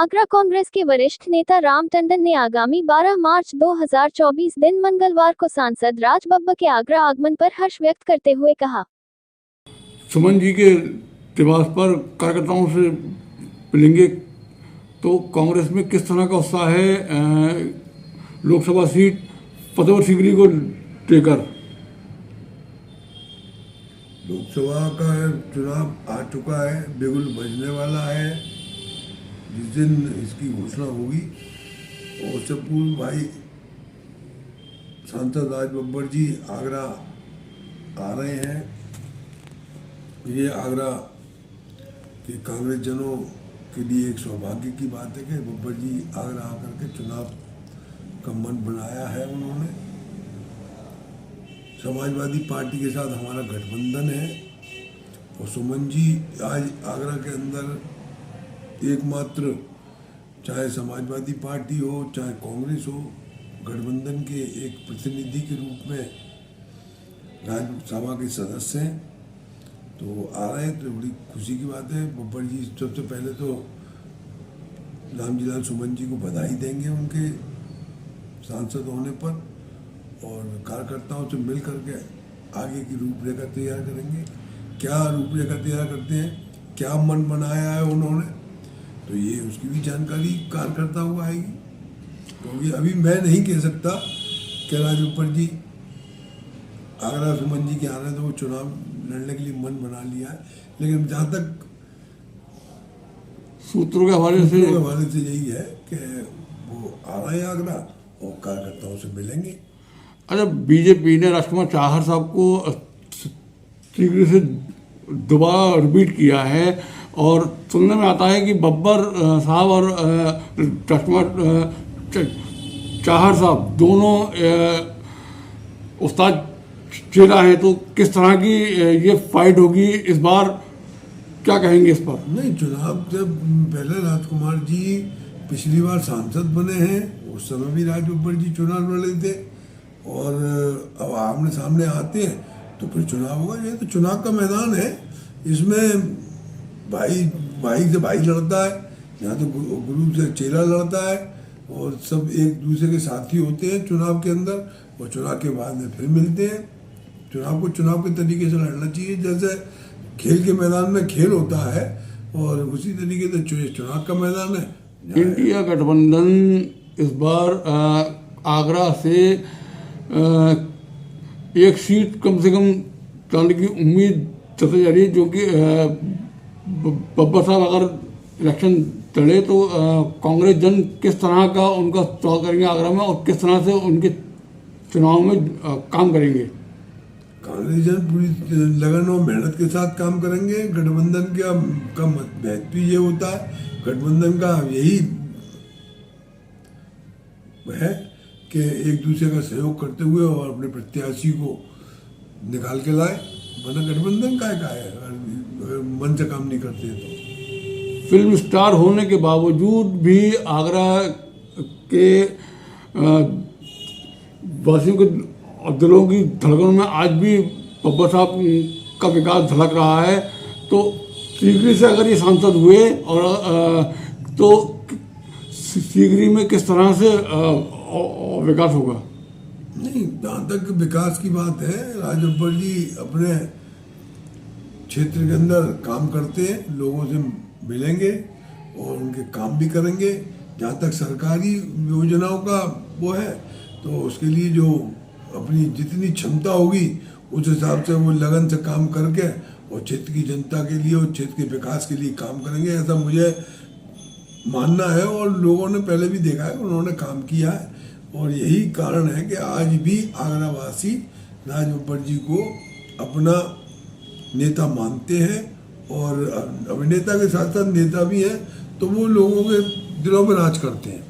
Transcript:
आगरा कांग्रेस के वरिष्ठ नेता राम टंडन ने आगामी 12 मार्च 2024 दिन मंगलवार को सांसद राज बब्बर के आगरा आगमन पर हर्ष व्यक्त करते हुए कहा, सुमन जी के दिवस पर कार्यकर्ताओं से मिलेंगे तो कांग्रेस में किस तरह का उत्साह है लोकसभा सीट पदवर सीकरी को लेकर। लोकसभा का चुनाव आ चुका है, बिगुल बजने वाला है। जिस दिन इसकी घोषणा होगी और उससे पूर्व भाई सांसद राज बब्बर जी आगरा आ रहे हैं। ये आगरा के कांग्रेस जनों के लिए एक सौभाग्य की बात है कि बब्बर जी आगरा आकर के चुनाव का मन बनाया है उन्होंने। समाजवादी पार्टी के साथ हमारा गठबंधन है और सुमन जी आज आगरा के अंदर एकमात्र, चाहे समाजवादी पार्टी हो चाहे कांग्रेस हो, गठबंधन के एक प्रतिनिधि के रूप में राज्यसभा के सदस्य हैं, तो आ रहे हैं तो बड़ी खुशी की बात है। बब्बर जी सबसे पहले तो रामजी लाल सुमन जी को बधाई देंगे उनके सांसद होने पर और कार्यकर्ताओं से मिल करके आगे की रूपरेखा तैयार करेंगे। क्या रूपरेखा तैयार करते हैं, क्या मन बनाया है उन्होंने, तो ये उसकी भी जानकारी कार्यकर्ता को आएगी। क्योंकि अभी मैं नहीं कह सकता कि राज बब्बर जी आगरा सुमन जी के आने तो वो चुनाव लड़ने के लिए मन बना लिया है, लेकिन जहाँ तक सूत्रों के हवाले से यही है कि वो आ रहे हैं आगरा और कार्यकर्ताओं से मिलेंगे। अच्छा, बीजेपी ने राजकुमार चाहर साहब को शीघ्र से दोबारा रिपीट किया है और सुनने में आता है कि बब्बर साहब और राजकुमार चाहर साहब दोनों उस्ताद चेला हैं, तो किस तरह की ये फाइट होगी इस बार, क्या कहेंगे इस पर? नहीं, चुनाव जब पहले राजकुमार जी पिछली बार सांसद बने हैं, उस समय भी राज बब्बर जी चुनाव लड़े थे और अब आमने सामने आते हैं तो फिर चुनाव होगा। ये तो चुनाव का मैदान है, इसमें भाई से भाई लड़ता है, यहाँ तो गुरु से चेला लड़ता है और सब एक दूसरे के साथी होते हैं चुनाव के अंदर और चुनाव के बाद में फिर मिलते हैं। चुनाव को चुनाव के तरीके से लड़ना चाहिए, जैसे खेल के मैदान में खेल होता है और उसी तरीके से चुनाव का मैदान है। इंडिया गठबंधन इस बार आगरा से एक सीट कम से कम लाने की उम्मीद जताई जा रही है, जो कि बब्बर साहब अगर इलेक्शन लड़े तो कांग्रेस जन किस तरह का उनका स्वागत करेंगे आगरा में और किस तरह से उनके चुनाव में काम करेंगे। कांग्रेस जन पूरी लगन और मेहनत के साथ काम करेंगे। गठबंधन का महत्व ये होता है, गठबंधन का यही है कि एक दूसरे का सहयोग करते हुए और अपने प्रत्याशी को निकाल के लाए, वरना गठबंधन का है अगर मन से काम नहीं करते तो। फिल्म स्टार होने के बावजूद भी आगरा के वासियों के दिलों की धड़कनों में आज भी बब्बर साहब का विकास झलक रहा है, तो सीकरी से अगर ये सांसद हुए और तो सीकरी में किस तरह से विकास होगा? नहीं, जहाँ तक विकास की बात है, राज बब्बर जी अपने क्षेत्र के अंदर काम करते हैं, लोगों से मिलेंगे और उनके काम भी करेंगे। जहाँ तक सरकारी योजनाओं का वो है तो उसके लिए जो अपनी जितनी क्षमता होगी उस हिसाब से वो लगन से काम करके और क्षेत्र की जनता के लिए और क्षेत्र के विकास के लिए काम करेंगे, ऐसा मुझे मानना है। और लोगों ने पहले भी देखा है, उन्होंने काम किया है और यही कारण है कि आज भी आगरावासी राज बब्बर जी को अपना नेता मानते हैं और अभिनेता के साथ साथ नेता भी हैं, तो वो लोगों के दिलों में राज करते हैं।